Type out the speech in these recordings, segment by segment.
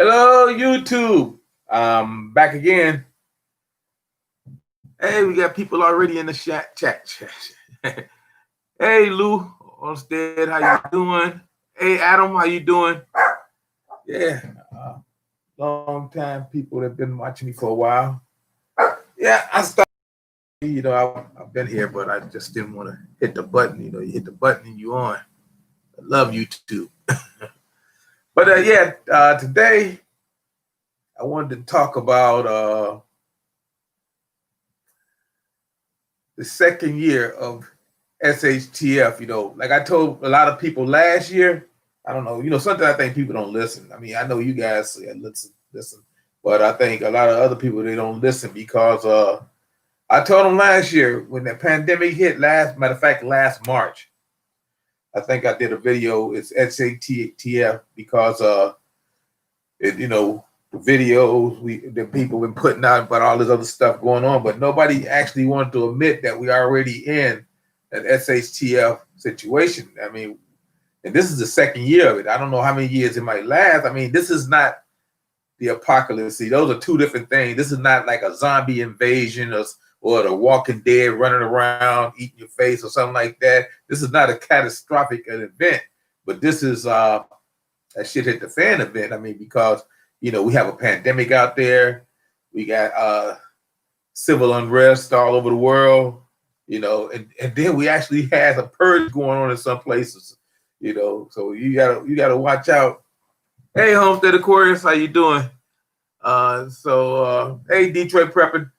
Hello, YouTube. Back again. Hey, we got people already in the chat. Hey, Lou Olmstead, how you doing? Hey, Adam, how you doing? Yeah, long time people that have been watching me for a while. Yeah, I started. I've been here, but I just didn't want to hit the button. You hit the button and you on. I love YouTube. But today I wanted to talk about the second year of SHTF. Like I told a lot of people last year, I don't know, sometimes I think people don't listen. I mean, I know you guys listen, but I think a lot of other people, they don't listen because I told them last year when the pandemic hit matter of fact, last March, I think I did a video, it's SHTF because the videos the people been putting out about all this other stuff going on, but nobody actually wanted to admit that we already in an SHTF situation. I mean, and this is the second year of it. I don't know how many years it might last. I mean, this is not the apocalypse. See, those are two different things. This is not like a zombie invasion or the Walking Dead running around eating your face or something like that. This is not a catastrophic event, but this is a shit hit the fan event. I mean, because we have a pandemic out there. We got civil unrest all over the world, and then we actually had a purge going on in some places, so you gotta watch out. Hey, Homestead Aquarius, how you doing? Hey, Detroit Prepping.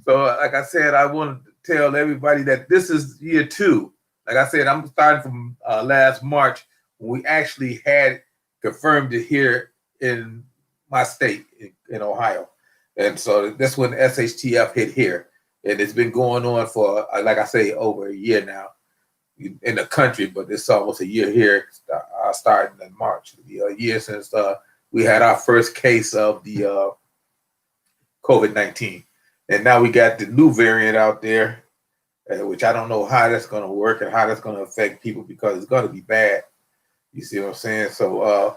So like I said, I wanted to tell everybody that this is year 2. Like I said, I'm starting from last March when we actually had confirmed it here in my state in Ohio. And so that's when SHTF hit here. And it's been going on for, like I say, over a year now in the country, but it's almost a year here. Starting in March, a year since we had our first case of the COVID-19. And now we got the new variant out there, which I don't know how that's going to work and how that's going to affect people because it's going to be bad. You see what I'm saying? So,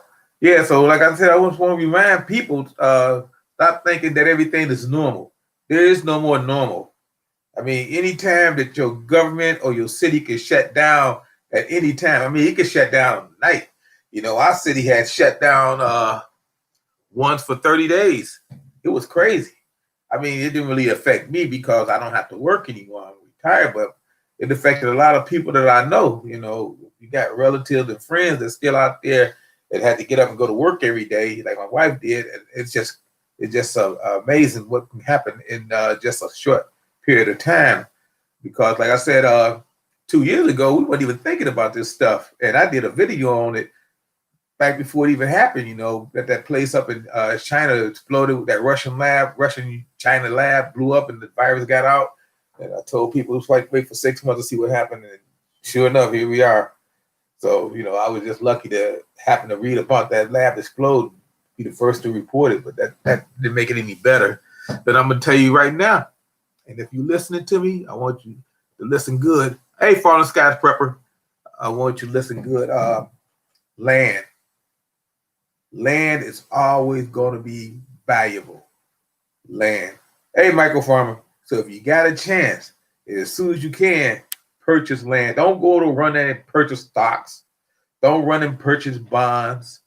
so like I said, I just want to remind people, stop thinking that everything is normal. There is no more normal. I mean, anytime that your government or your city can shut down at any time, I mean, it can shut down at night. Our city had shut down once for 30 days. It was crazy. I mean, it didn't really affect me because I don't have to work anymore. I'm retired, but it affected a lot of people that I know. You got relatives and friends that's still out there that had to get up and go to work every day, like my wife did. And it's just amazing what can happen in just a short period of time. Because, like I said, 2 years ago, we weren't even thinking about this stuff, and I did a video on it back before it even happened. That place up in China exploded. That Russian-China lab blew up, and the virus got out. And I told people it was like wait for 6 months to see what happened, and sure enough, here we are. So, I was just lucky to happen to read about that lab explode, be the first to report it, but that didn't make it any better. But I'm going to tell you right now, and if you're listening to me, I want you to listen good. Hey, Fallen Skies Prepper, I want you to listen good. Land is always going to be valuable. Land. Hey, Michael Farmer, so if you got a chance, as soon as you can, purchase land. Don't go to run and purchase stocks. Don't run and purchase bonds.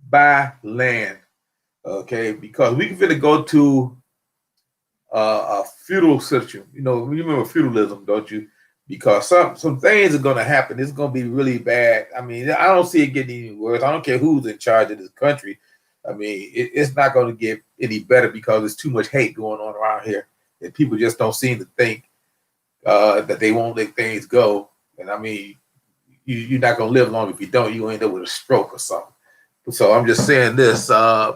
Buy land, okay? Because we can finna go to a feudal system. You remember feudalism, don't you? Because some things are going to happen. It's going to be really bad. I mean, I don't see it getting any worse. I don't care who's in charge of this country. I mean, it's not going to get any better because there's too much hate going on around here. And people just don't seem to think that they won't let things go. And I mean, you're not going to live long if you don't. You end up with a stroke or something. So I'm just saying this. Buy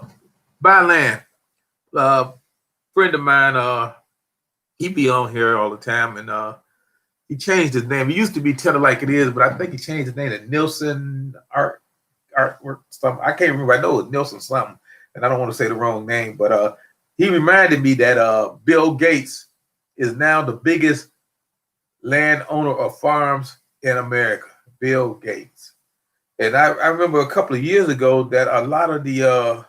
land. Friend of mine, he be on here all the time, and he changed his name. He used to be Tell It Like It Is, but I think he changed his name to Nielsen Artwork something. I can't remember. I know it's Nielsen something, and I don't want to say the wrong name, but he reminded me that Bill Gates is now the biggest landowner of farms in America. Bill Gates. And I remember a couple of years ago that a lot of the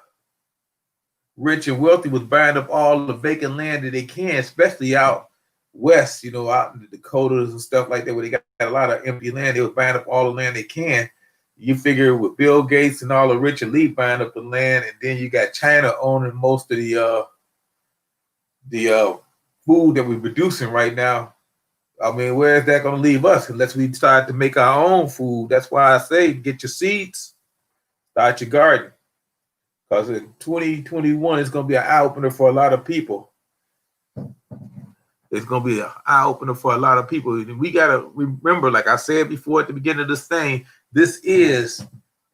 rich and wealthy was buying up all the vacant land that they can, especially out west, you know, out in the Dakotas and stuff like that, where they got a lot of empty land. They was buying up all the land they can. You figure with Bill Gates and all the rich elite buying up the land, and then you got China owning most of the food that we're producing right now. I mean, where is that going to leave us unless we start to make our own food? That's why I say get your seeds, start your garden. Because in 2021, it's going to be an eye-opener for a lot of people. It's going to be an eye-opener for a lot of people. And we got to remember, like I said before at the beginning of this thing, this is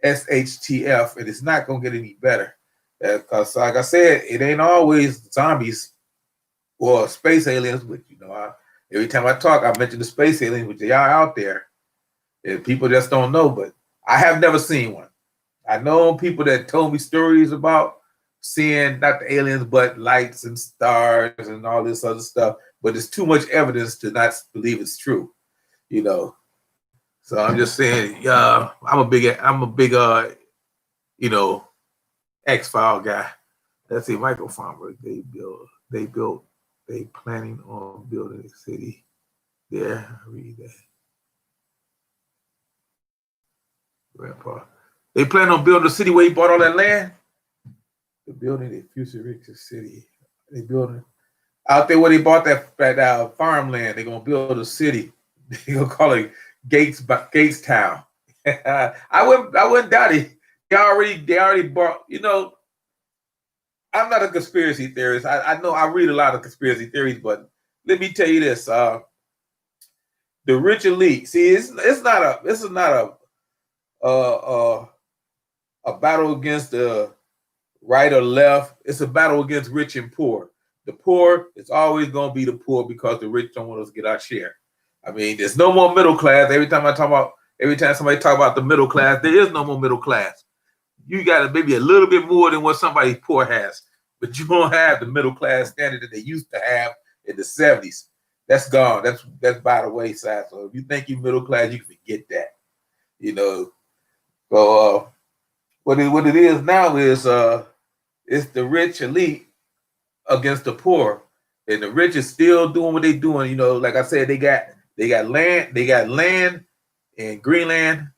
SHTF, and it's not going to get any better. Because, like I said, it ain't always zombies or space aliens, which, you know, every time I talk, I mention the space aliens, which they are out there. And people just don't know, but I have never seen one. I know people that told me stories about seeing not the aliens, but lights and stars and all this other stuff. But there's too much evidence to not believe it's true, you know. So I'm just saying, I'm a big, you know, X-File guy. Let's see, Michael Farmer. They planning on building a city there. Read that. Grandpa. They plan on building a city where he bought all that land. They're building a futuristic city. They building out there where they bought that farmland. They're gonna build a city. They're gonna call it Gatestown. I wouldn't doubt it. They already bought. You know, I'm not a conspiracy theorist. I know I read a lot of conspiracy theories, but let me tell you this: the rich elite. See, this is not a battle against the right or left. It's a battle against rich and poor. The poor is always going to be the poor because the rich don't want us to get our share. I mean, there's no more middle class. Every time somebody talk about the middle class, there is no more middle class. You got maybe a little bit more than what somebody poor has, but you don't have the middle class standard that they used to have in the 70s. That's gone. That's by the wayside. So if you think you're middle class, you can forget that. You know. So what it is now is it's the rich elite against the poor, and the rich is still doing what they're doing. You know, like I said, they got land in Greenland,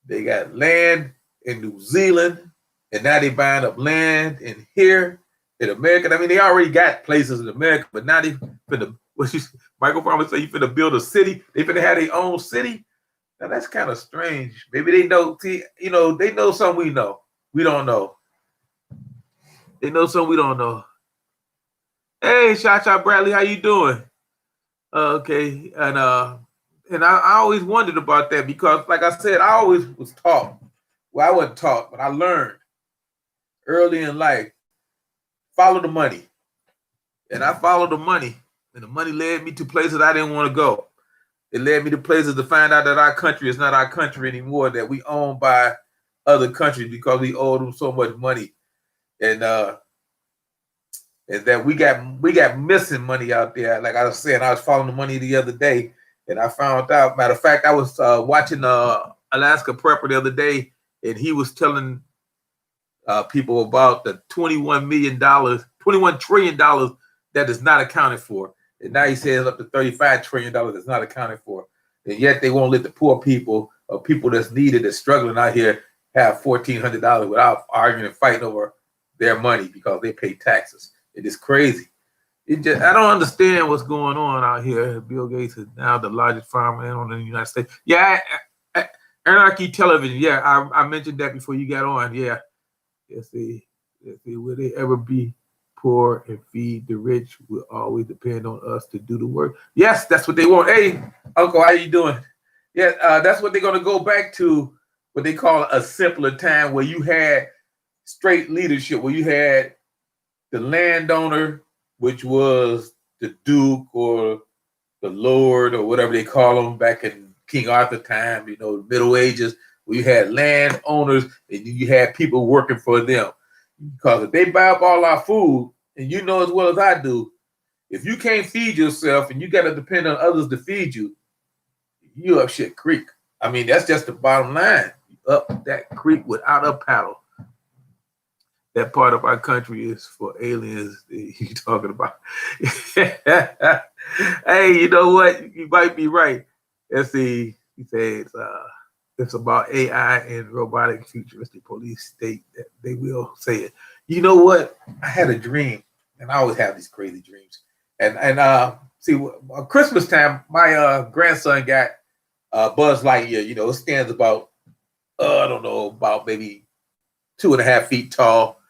they got land in New Zealand, and now they buying up land in here in America. I mean, they already got places in America, but now they finna. Michael Farmer say you finna build a city. They finna have their own city. Now that's kind of strange. Maybe they know. See, you know, they know something we know. We don't know. They know something we don't know. Hey, Shot Bradley, how you doing? Okay, and I always wondered about that because, like I said, I always was taught. Well, I wasn't taught, but I learned early in life. Follow the money, and I followed the money, and the money led me to places I didn't want to go. It led me to places to find out that our country is not our country anymore, that we owned by other countries because we owe them so much money. And that we got missing money out there. Like I was saying, I was following the money the other day, and I found out. Matter of fact, I was watching Alaska Prepper the other day, and he was telling people about the $21 trillion that is not accounted for. And now he says up to $35 trillion that's not accounted for. And yet they won't let the poor people or people that's needed, that's struggling out here, have $1,400 without arguing and fighting over their money because they pay taxes. It is crazy. I don't understand what's going on out here. Bill Gates is now the largest farmland in the United States. Yeah, Anarchy Television. Yeah, I mentioned that before you got on. Yeah. Let's see, will they ever be poor and feed the rich? Will always depend on us to do the work. Yes, that's what they want. Hey, Uncle, how you doing? Yeah, that's what they're going to go back to, what they call a simpler time, where you had straight leadership, where you had the landowner, which was the Duke or the Lord or whatever they call them back in King Arthur time, you know, the Middle Ages, where you had landowners and you had people working for them. Because if they buy up all our food, and you know as well as I do, if you can't feed yourself and you got to depend on others to feed you, you up shit creek. I mean, that's just the bottom line. You up that creek without a paddle. that part of our country is for aliens you talking about. Hey, you know what? You might be right. Let's see. He says it's about AI and robotic futuristic police state that they will say it. You know what? I had a dream, and I always have these crazy dreams. And see, Christmas time, my grandson got Buzz Lightyear. You know, it stands about I don't know, about maybe 2.5 feet tall.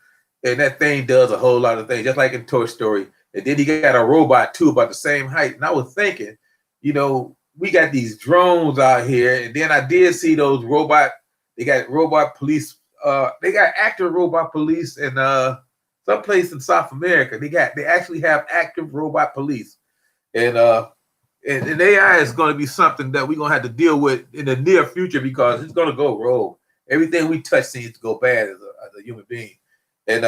And that thing does a whole lot of things, just like in Toy Story. And then he got a robot too, about the same height. And I was thinking, you know, we got these drones out here, and then I did see those robot. They got robot police. They got active robot police in someplace in South America. They actually have active robot police, and AI is going to be something that we're going to have to deal with in the near future because it's going to go rogue. Everything we touch seems to go bad as a human being. And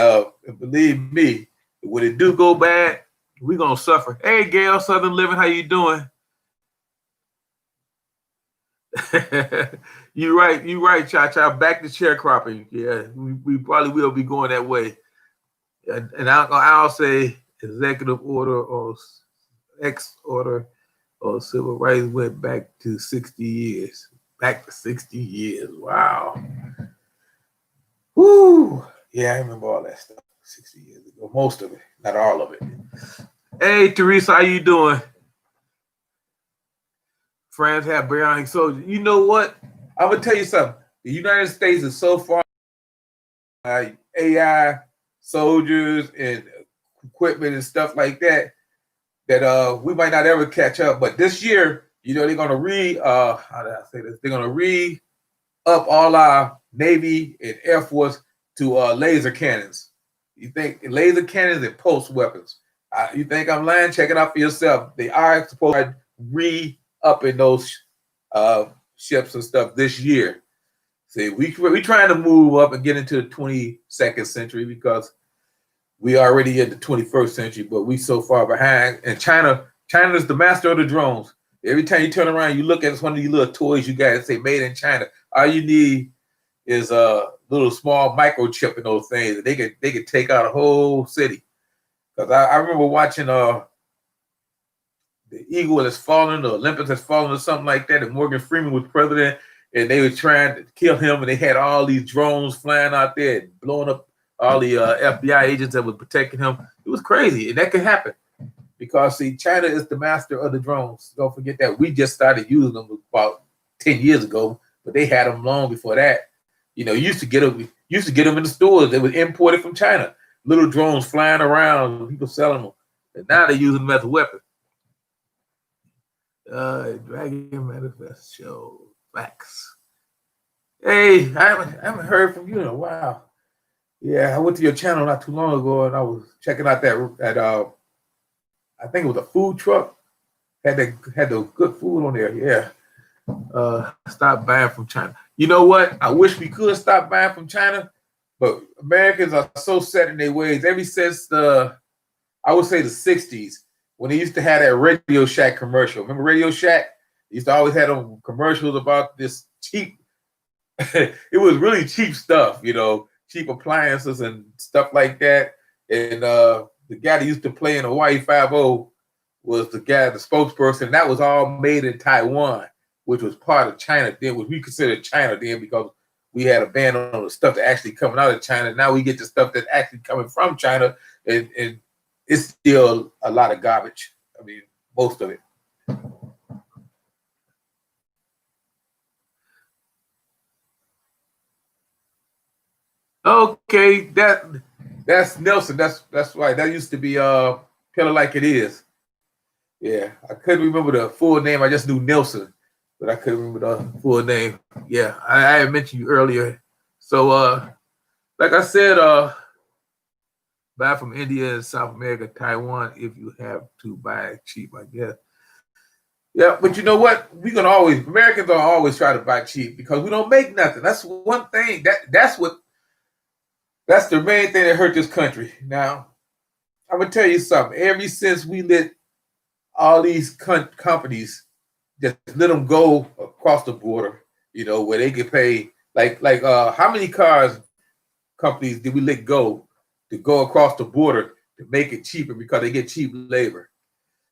believe me, when it do go bad, we're going to suffer. Hey, Gail, Southern Living, how you doing? You're right, Cha-Cha. Back to sharecropping. Yeah, we probably will be going that way. And I'll say executive order or X order or civil rights went back to 60 years. Back to 60 years. Wow. Woo. Yeah, I remember all that stuff 60 years ago. Most of it, not all of it. Hey, Teresa, how you doing? France have bionic soldiers. You know what? I'm gonna tell you something. The United States is so far AI soldiers and equipment and stuff like that that we might not ever catch up. But this year, you know, they're gonna how did I say this? They're gonna up all our Navy and Air Force to laser cannons. You think laser cannons and pulse weapons? You think I'm lying? Check it out for yourself. They are supposed to up in those ships and stuff this year. See, we trying to move up and get into the 22nd century because we already in the 21st century, but we so far behind. And China is the master of the drones. Every time you turn around, you look at it's one of these little toys you got that say made in China. All you need is a little small microchip in those things. They could take out a whole city. Because I remember watching the Eagle has fallen, the Olympus has fallen, or something like that. And Morgan Freeman was president, and they were trying to kill him, and they had all these drones flying out there and blowing up all the FBI agents that was protecting him. It was crazy, and that could happen because see, China is the master of the drones. Don't forget that. We just started using them about 10 years ago, but they had them long before that. You know, you used to get them in the stores. They were imported from China. Little drones flying around, people selling them, and now they're using them as a weapon. Dragon Manifest Show facts. Hey, I haven't heard from you in a while. Yeah, I went to your channel not too long ago, and I was checking out that I think it was a food truck. Had the good food on there. Yeah. Stop buying from China. You know what? I wish we could stop buying from China, but Americans are so set in their ways. Ever since I would say the 60s, when they used to have that Radio Shack commercial. Remember Radio Shack? They used to always have them commercials about this cheap, it was really cheap stuff, you know, cheap appliances and stuff like that. And the guy that used to play in Hawaii 5-0 was the spokesperson. That was all made in Taiwan, which was part of China then, which we considered China then because we had a ban on the stuff that actually coming out of China. Now we get the stuff that's actually coming from China, and it's still a lot of garbage. I mean, most of it. Okay, that's Nelson. That's right. That used to be Pillar Like It Is. Yeah, I couldn't remember the full name. I just knew Nelson, but I couldn't remember the full name. Yeah, I had mentioned you earlier. So, like I said, buy from India and South America, Taiwan, if you have to buy cheap, I guess. Yeah, but you know what? Americans are always try to buy cheap because we don't make nothing. That's one thing. That's the main thing that hurt this country. Now, I'm gonna tell you something. Ever since we let all these companies just let them go across the border, you know, where they get paid like how many cars companies did we let go to go across the border to make it cheaper because they get cheap labor.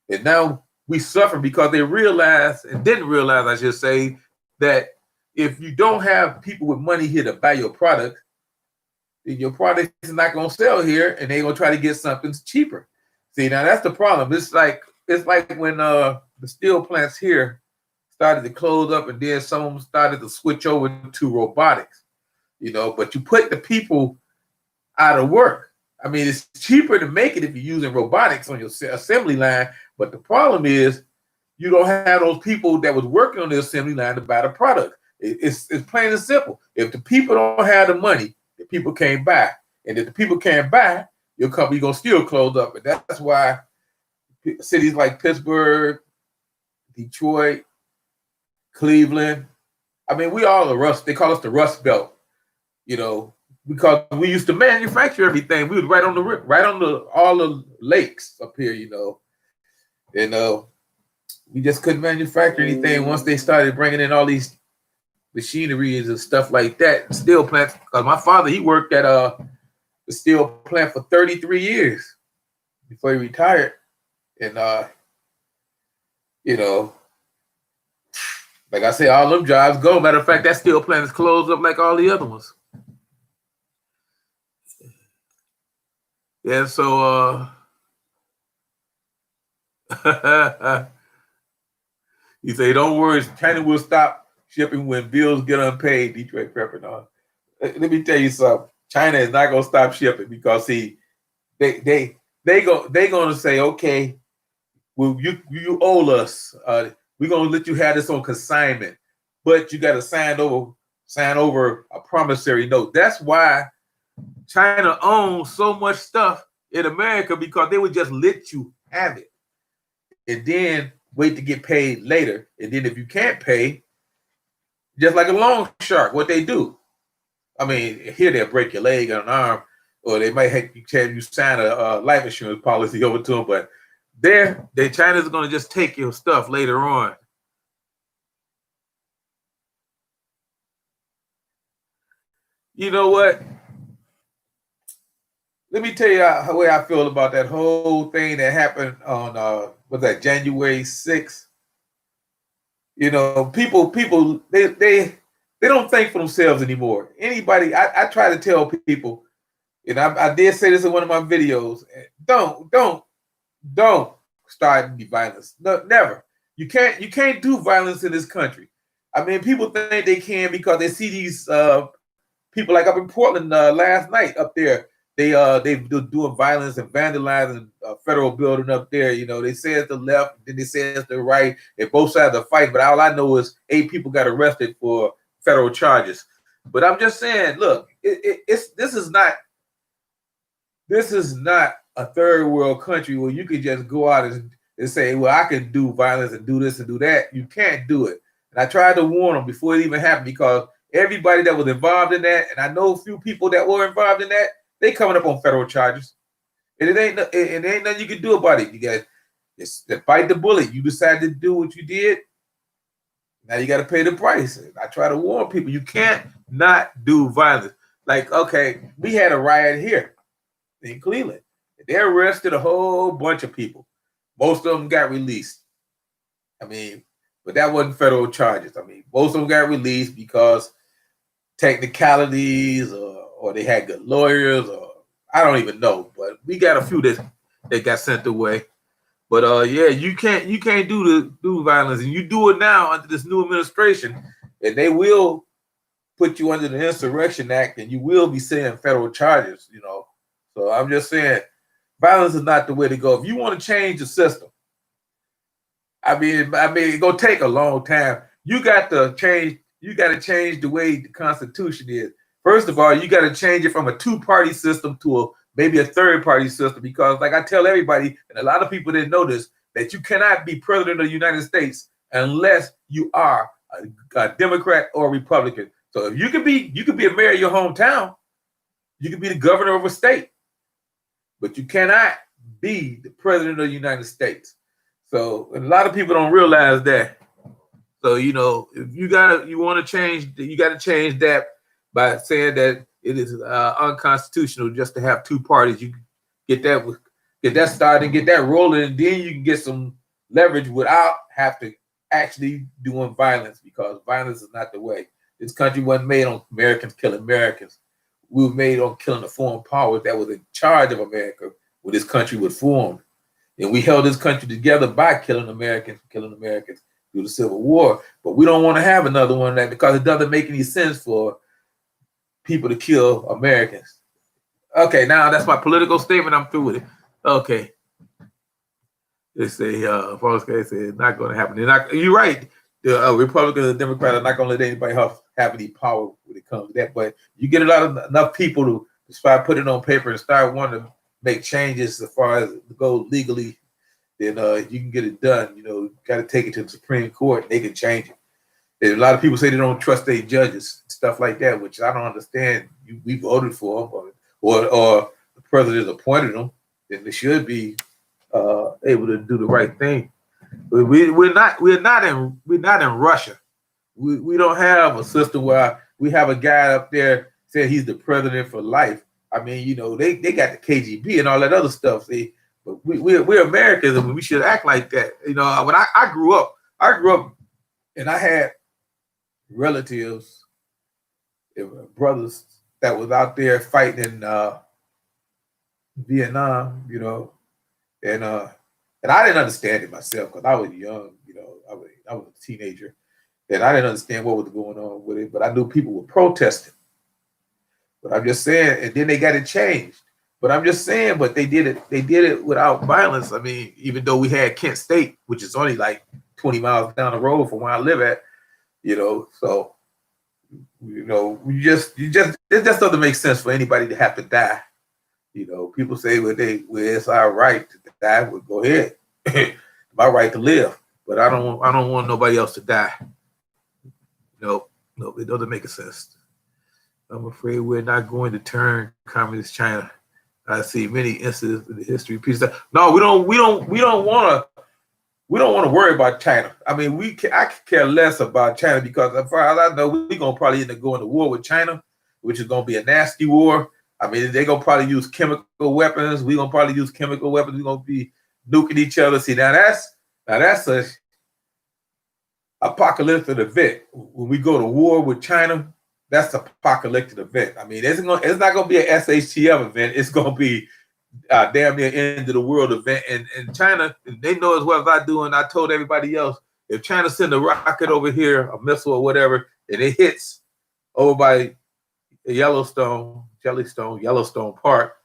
And now we suffer because they realized, and didn't realize, I should say, that if you don't have people with money here to buy your product, then your product is not going to sell here, and they're going to try to get something cheaper. See, now that's the problem. It's like when the steel plants here started to close up, and then some of them started to switch over to robotics, but you put the people out of work. I mean, it's cheaper to make it if you're using robotics on your assembly line, but the problem is you don't have those people that was working on the assembly line to buy the product. It's plain and simple. If the people don't have the money, the people can't buy. And if the people can't buy, your company going to still close up. And that's why cities like Pittsburgh, Detroit, Cleveland, I mean, we all the rust. They call us the Rust Belt, because we used to manufacture everything. We was right on all the lakes up here, and we just couldn't manufacture anything once they started bringing in all these machineries and stuff like that. Steel plants. Because my father, he worked at the steel plant for 33 years before he retired, and like I said, all them jobs go. Matter of fact, that steel plant is closed up like all the other ones. Yeah, so you say, don't worry, China will stop shipping when bills get unpaid, Detroit Prepper. No. Let me tell you something. China is not gonna stop shipping because they gonna say, okay, well, you owe us. We're gonna let you have this on consignment, but you gotta sign over a promissory note. That's why China owns so much stuff in America, because they would just let you have it and then wait to get paid later. And then if you can't pay, just like a loan shark, what they do. I mean, here they'll break your leg or an arm, or they might have you sign a life insurance policy over to them. But China's going to just take your stuff later on. You know what? Let me tell you how way I feel about that whole thing that happened on was that January 6th. People they don't think for themselves anymore. Anybody, I try to tell people, and I did say this in one of my videos, don't start any violence. No, never. You can't do violence in this country. I mean, people think they can because they see these people like up in Portland last night up there. They doing violence and vandalizing a federal building up there. They say it's the left, then they say it's the right, and both sides are fighting. But all I know is 8 people got arrested for federal charges. But I'm just saying, look, this is not a third world country where you can just go out and say, well, I can do violence and do this and do that. You can't do it. And I tried to warn them before it even happened, because everybody that was involved in that, and I know a few people that were involved in that, they coming up on federal charges, and it ain't nothing you can do about it. You got to bite the bullet. You decided to do what you did. Now you got to pay the price. I try to warn people, you can't not do violence. Like, okay, we had a riot here in Cleveland. They arrested a whole bunch of people. Most of them got released. I mean, but that wasn't federal charges. I mean, most of them got released because technicalities, or they had good lawyers, or I don't even know. But we got a few that got sent away. But yeah, you can't do violence, and you do it now under this new administration, and they will put you under the Insurrection Act, and you will be seeing federal charges. So I'm just saying, violence is not the way to go. If you want to change the system, I mean, it's gonna take a long time. You got to change the way the Constitution is. First of all, you got to change it from a 2-party system to maybe a 3rd-party system, because, like I tell everybody, and a lot of people didn't know this, that you cannot be president of the United States unless you are a Democrat or a Republican. So if you could be a mayor of your hometown, you could be the governor of a state, but you cannot be the president of the United States. So, and a lot of people don't realize that. So, if you want to change, you got to change that by saying that it is unconstitutional just to have two parties. You get that started and get that rolling, and then you can get some leverage without have to actually doing violence, because violence is not the way. This country wasn't made on Americans killing Americans. We were made on killing the foreign powers that was in charge of America when this country was formed. And we held this country together by killing Americans through the Civil War. But we don't want to have another one that, because it doesn't make any sense for people to kill Americans. Okay, now that's my political statement. I'm through with it. Okay. They say, folks, they say it's not going to happen. You're right. The Republicans and Democrats are not going to let anybody have any power when it comes to that. But you get enough people to start putting it on paper and start wanting to make changes as far as to go legally, then you can get it done. You know, got to take it to the Supreme Court and they can change it. And a lot of people say they don't trust their judges, stuff like that, which I don't understand. We voted for them, or the president appointed them, then they should be able to do the right thing. We're not in Russia. We don't have a system where we have a guy up there saying he's the president for life. I mean, you know, they got the KGB and all that other stuff. See, but we're Americans and we should act like that. You know, when I grew up and I had relatives, brothers that was out there fighting in Vietnam, you know, and I didn't understand it myself because I was young, you know, I was a teenager, and I didn't understand what was going on with it, but I knew people were protesting. But I'm just saying, and then they got it changed. But I'm just saying, but they did it without violence. I mean, even though we had Kent State, which is only like 20 miles down the road from where I live at, you know, so you know, it just doesn't make sense for anybody to have to die. You know, people say it's our right to die. Well, go ahead. My right to live. But I don't want nobody else to die. No, it doesn't make sense. I'm afraid we're not going to turn communist China. I see many incidents in the history. No, we don't want to worry about China. I mean, I could care less about China because as far as I know, we're gonna probably end up going to war with China, which is gonna be a nasty war. I mean, they're gonna probably use chemical weapons. We're gonna probably use chemical weapons. We're gonna be nuking each other. See, now that's a apocalyptic event. When we go to war with China, that's an apocalyptic event. I mean, it's not gonna be an SHTF event. It's gonna be damn near end of the world event. And China, they know as well as I do, and I told everybody else, if China send a rocket over here, a missile or whatever, and it hits over by Yellowstone Park,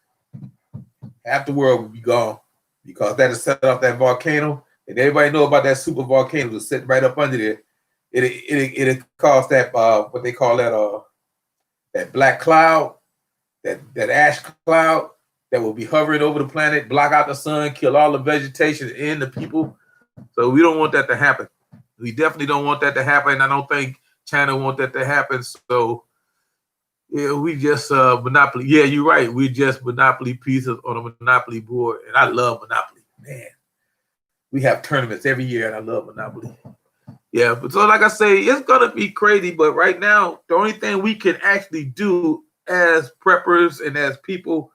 half the world would be gone because that has set off that volcano. And everybody know about that super volcano that's sitting right up under there. It caused that what they call that black cloud, that ash cloud that will be hovering over the planet, block out the sun, kill all the vegetation and the people. So we don't want that to happen. We definitely don't want that to happen. I don't think China wants that to happen. So yeah, we just monopoly. Yeah, you're right. We just monopoly pieces on a monopoly board, and I love Monopoly. Man, we have tournaments every year, and I love Monopoly. Yeah, but so like I say, it's gonna be crazy. But right now, the only thing we can actually do as preppers and as people,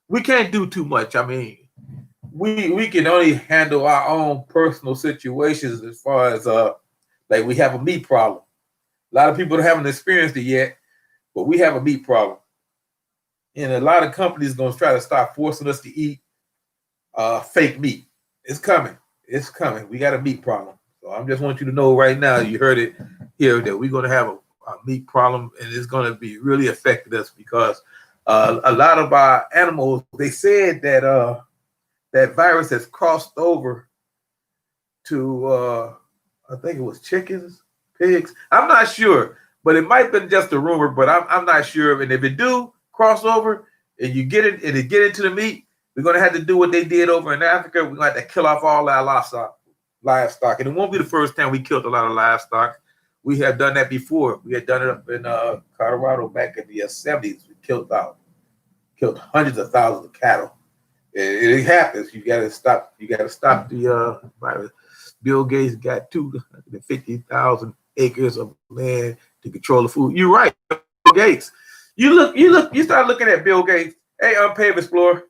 we can't do too much. I mean, we can only handle our own personal situations as far as like we have a meat problem. A lot of people haven't experienced it yet, but we have a meat problem. And a lot of companies are going to try to start forcing us to eat fake meat. It's coming. It's coming. We got a meat problem. So I just want you to know right now, you heard it here, that we're going to have a meat problem, and it's going to be really affecting us because a lot of our animals, they said that that virus has crossed over to, I think it was chickens, pigs. I'm not sure, but it might have been just a rumor, but I'm not sure. And if it do cross over and you get it and it get into the meat, we're going to have to do what they did over in Africa. We're going to have to kill off all our livestock. And it won't be the first time we killed a lot of livestock. We have done that before. We had done it up in Colorado back in the 70s. We killed hundreds of thousands of cattle. It happens. You got to stop. You got to stop the virus. Bill Gates got 250,000 acres of land to control the food. You're right, Bill Gates. You start looking at Bill Gates. Hey, Unpaid Explorer.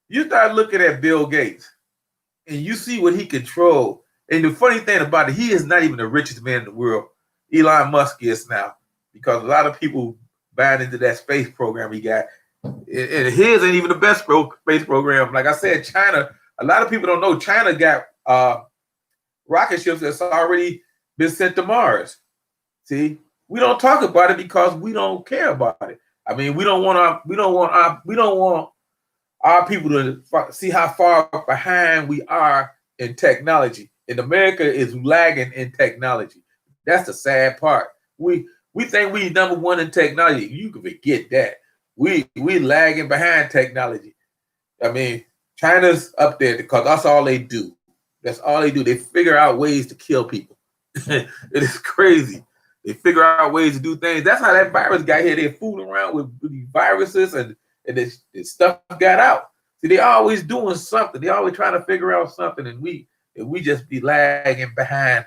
You start looking at Bill Gates, and you see what he controlled. And the funny thing about it, he is not even the richest man in the world. Elon Musk is now, because a lot of people buying into that space program he got. And his ain't even the best space program. Like I said, China, a lot of people don't know China got rocket ships that's already been sent to Mars. See, we don't talk about it because we don't care about it. I mean, we don't want our people to see how far behind we are in technology. And America is lagging in technology. That's the sad part. We think we number one in technology. You can forget that. We lagging behind technology. I mean, China's up there because that's all they do. That's all they do. They figure out ways to kill people. It is crazy. They figure out ways to do things. That's how that virus got here. They're fooling around with these viruses and this stuff got out. See, they always doing something. They always trying to figure out something, and we just be lagging behind.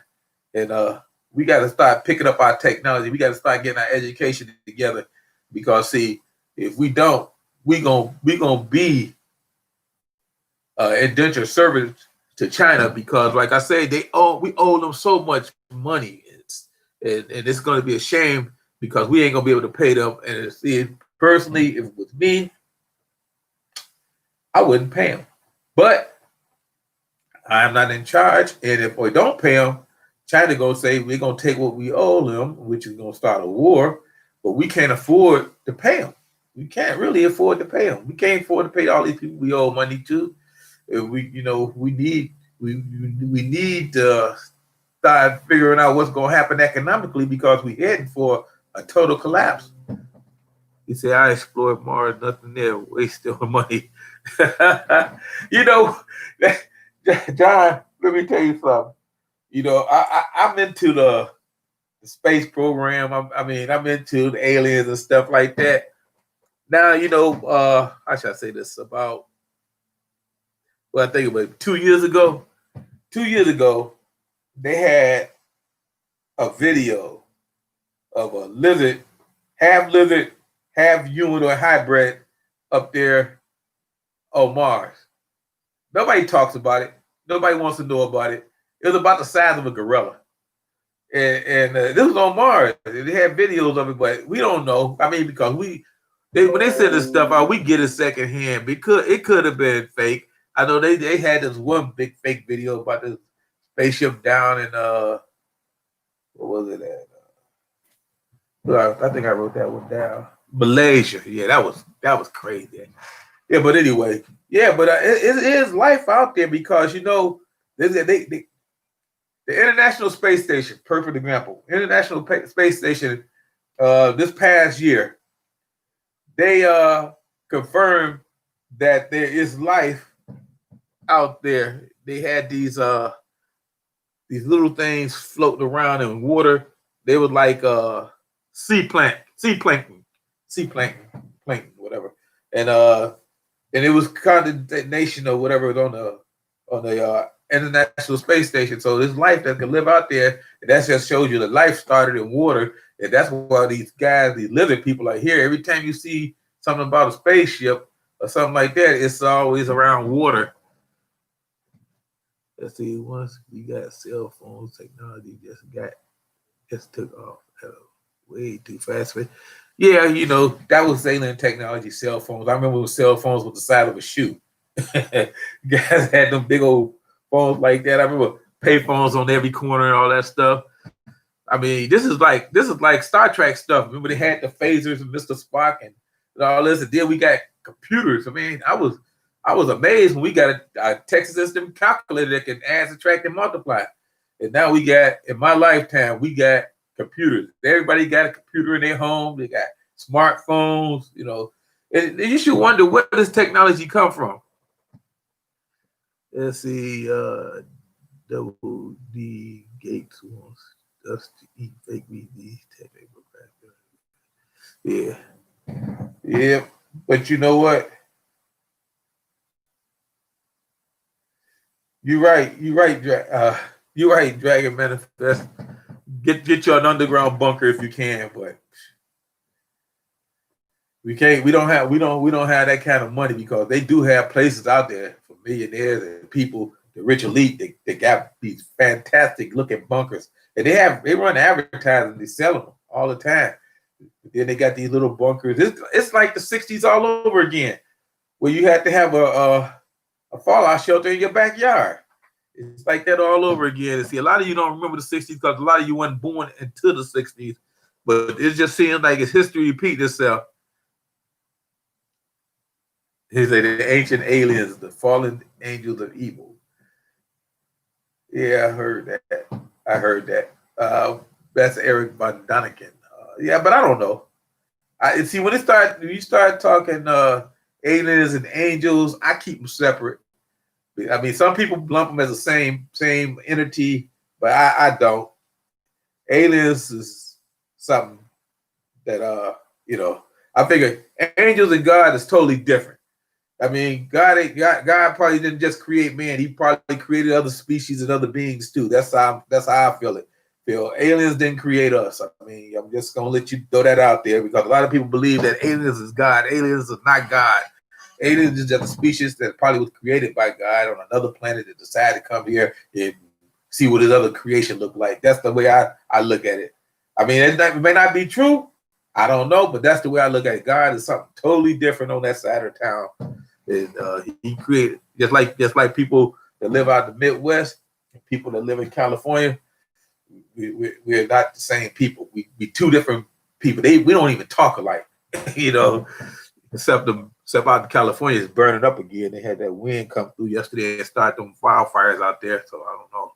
And we got to start picking up our technology. We got to start getting our education together, because see, if we don't, we gonna be indentured servants to China, because, like I say, we owe them so much money, and it's going to be a shame because we ain't gonna be able to pay them. And see, personally, if it was me, I wouldn't pay them. But I'm not in charge, and if we don't pay them, China gonna say we're gonna take what we owe them, which is gonna start a war. But we can't afford to pay them. We can't really afford to pay them. We can't afford to pay all these people we owe money to. We need to start figuring out what's going to happen economically, because we're heading for a total collapse. He said, I explored Mars, nothing there, wasting money. John, let me tell you something. I'm into the space program. I'm into the aliens and stuff like that. Now, how should I say this? I think about 2 years ago. 2 years ago, they had a video of a lizard, half human or hybrid, up there on Mars. Nobody talks about it. Nobody wants to know about it. It was about the size of a gorilla. And this was on Mars. They had videos of it, but we don't know. I mean, because when they send this stuff out, we get it secondhand. It could have been fake. I know they had this one big fake video about this spaceship down in what was it at? I think I wrote that one down. Malaysia. Yeah, that was crazy. Yeah, but anyway, but it is life out there, because the International Space Station, perfect example. International Space Station, this past year, they confirmed that there is life out there. They had these little things floating around in water. They were like sea plankton, whatever. And it was condensation or whatever on the International Space Station. So there's life that can live out there, and that just shows you that life started in water. And that's why these living people are here. Every time you see something about a spaceship or something like that, it's always around water. Let's see, once we got cell phones, technology just took off way too fast. Yeah, that was alien technology, cell phones. I remember when cell phones was the size of a shoe. Guys had them big old phones like that. I remember pay phones on every corner and all that stuff. I mean, this is like Star Trek stuff. Remember they had the phasers and Mr. Spock and all this, and then we got computers. I mean, I was amazed when we got a Texas system calculator that can add, subtract, and multiply. And now in my lifetime, we got computers. Everybody got a computer in their home. They got smartphones, and you should wonder, where does technology come from? Let's see, Double D Gates wants us to eat fake meat. Yeah, but you know what? You're right. Dragon Manifest. Get you an underground bunker if you can, but We can't. We don't have that kind of money because they do have places out there for millionaires and people, the rich elite. They got these fantastic looking bunkers, and they run advertising. They sell them all the time. Then they got these little bunkers. It's like the '60s all over again, where you had to have a fallout shelter in your backyard. It's like that all over again. And see, a lot of you don't remember the '60s because a lot of you weren't born into the '60s, but it just seems like it's history repeat itself. He said the ancient aliens, the fallen angels of evil. Yeah, I heard that. That's Eric Von Daniken. Yeah, but I don't know. I see when you start talking aliens and angels, I keep them separate. I mean, some people lump them as the same entity, but I don't. Aliens is something that I figure angels and God is totally different. I mean, God probably didn't just create man; He probably created other species and other beings too. That's how I feel it. Aliens didn't create us. I mean, I'm just gonna let you throw that out there because a lot of people believe that aliens is God. Aliens is not God. Aliens is just a species that probably was created by God on another planet that decided to come here and see what his other creation looked like. That's the way I look at it. I mean, it may not be true. I don't know, but that's the way I look at it. God is something totally different on that side of town. And He created just like people that live out in the Midwest and people that live in California. We're not the same people. We two different people. We don't even talk alike, except out in California is burning up again. They had that wind come through yesterday and start them wildfires out there. So I don't know.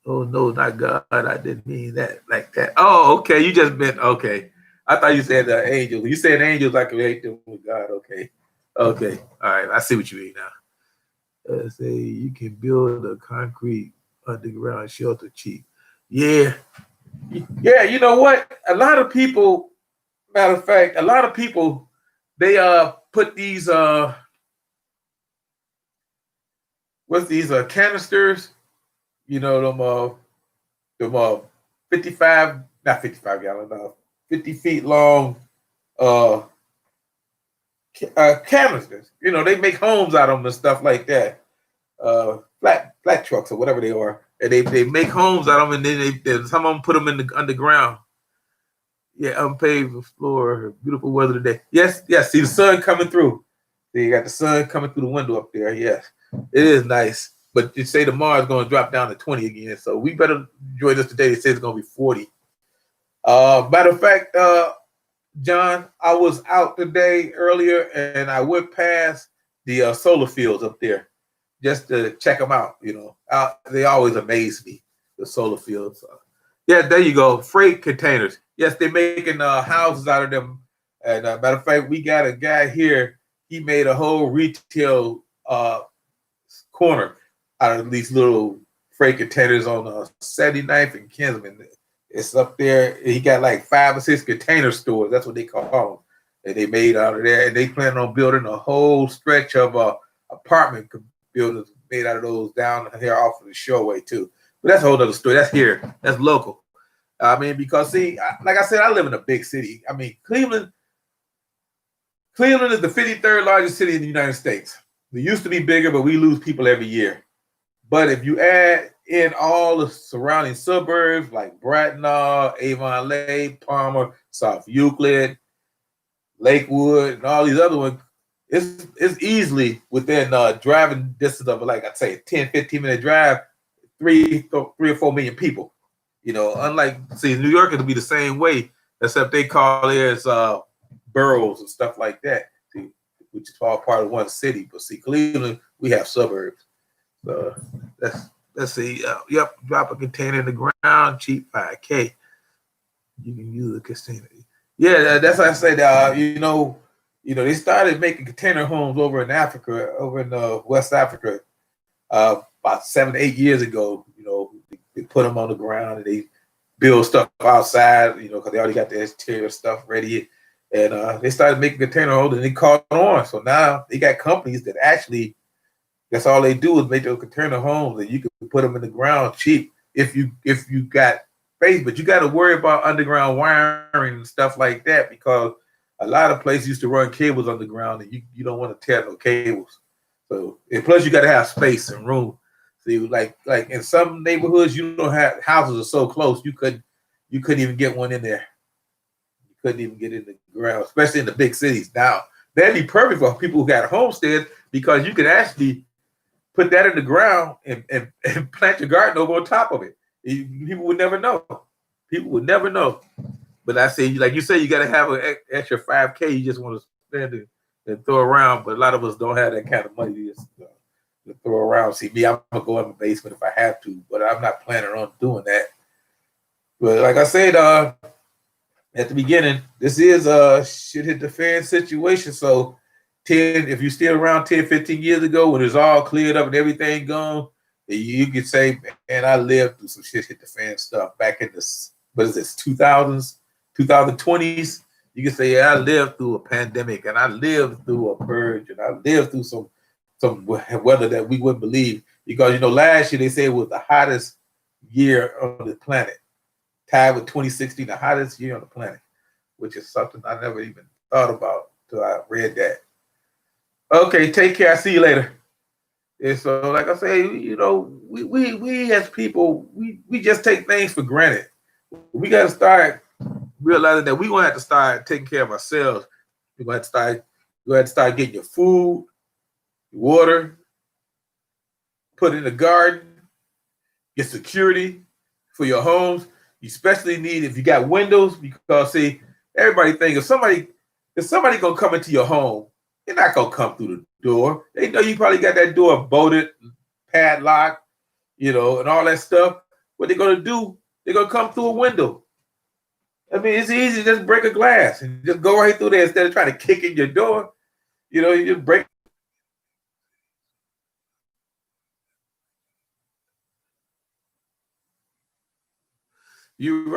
Oh no, not God. I didn't mean that like that. Oh, okay. You just meant okay. I thought you said the angels. You said angels I create them with God. Okay. Okay. All right. I see what you mean now. Say you can build a concrete underground shelter cheap. Yeah. Yeah, you know what? A lot of people, matter of fact, they put these what's these canisters, them 55, not 55 gallon, 50 feet long canisters. They make homes out of them and stuff like that. Flat trucks or whatever they are. And they make homes out of them, and then some of them put them in the underground. Yeah, unpaved floor, beautiful weather today. Yes. See the sun coming through. You got the sun coming through the window up there. Yes, it is nice. But you say tomorrow is going to drop down to 20 again, so we better enjoy this today. They say it's going to be 40. Matter of fact, John, I was out today earlier, and I went past the solar fields up there just to check them out. They always amaze me, the solar fields. Yeah, there you go. Freight containers. Yes, they're making houses out of them. And matter of fact, we got a guy here. He made a whole retail corner out of these little freight containers on 79th and Kinsman. It's up there. He got like 5 or 6 container stores. That's what they call them. And they made out of there. And they plan on building a whole stretch of apartment buildings made out of those down here off of the shoreway too. But that's a whole other story. That's here. That's local. I mean, because see, like I said, I live in a big city. I mean, Cleveland is the 53rd largest city in the United States. We used to be bigger, but we lose people every year. But if you add in all the surrounding suburbs like Bracknell, Avon Lake, Palmer, South Euclid, Lakewood, and all these other ones, it's easily within driving distance of, like I'd say, a 10, 15-minute drive, 3 or 4 million people. Unlike, see, New York, it'll be the same way, except they call theirs boroughs and stuff like that, see, which is all part of one city. But see, Cleveland, we have suburbs. So let's see. Yep, drop a container in the ground, cheap, $5K. You can use a container. Yeah, that's what I said. They started making container homes over in Africa, over in West Africa, about 7 to 8 years ago. They put them on the ground and they build stuff outside, because they already got the exterior stuff ready. And they started making container homes and they caught on. So now they got companies that actually, that's all they do is make those container homes, and you can put them in the ground cheap if you got space. But you got to worry about underground wiring and stuff like that, because a lot of places used to run cables underground, and you don't want to tear no cables. So, and plus you got to have space and room. See, like in some neighborhoods, you don't have houses are so close you couldn't even get one in there. You couldn't even get in the ground, especially in the big cities. Now that'd be perfect for people who got homesteads because you could actually put that in the ground and plant your garden over on top of it. People would never know. People would never know. But I say, like you say, you got to have an extra 5K. You just want to spend it and throw around. But a lot of us don't have that kind of money to throw around. See, me, I'm going to go in the basement if I have to, but I'm not planning on doing that. But like I said at the beginning, this is a shit hit the fan situation. So if you're still around 10, 15 years ago when it's all cleared up and everything gone, you could say, man, I lived through some shit hit the fan stuff back in the, what is this, 2000s, 2020s. You can say, yeah, I lived through a pandemic and I lived through a purge and I lived through some weather that we wouldn't believe. Because, last year they said it was the hottest year on the planet. Tied with 2016, the hottest year on the planet, which is something I never even thought about until I read that. Okay, take care. See you later. And so, like I say, we as people, we just take things for granted. We got to start realizing that we're going to have to start taking care of ourselves. We're going to have to start getting your food, your water, put in the garden, get security for your homes. You especially need if you got windows, because see, everybody think if somebody gonna come into your home, they're not gonna come through the door. They know you probably got that door bolted, padlocked, and all that stuff. What they're gonna do, they're gonna come through a window. I mean, it's easy to just break a glass and just go right through there instead of trying to kick in your door. You just break. You're right.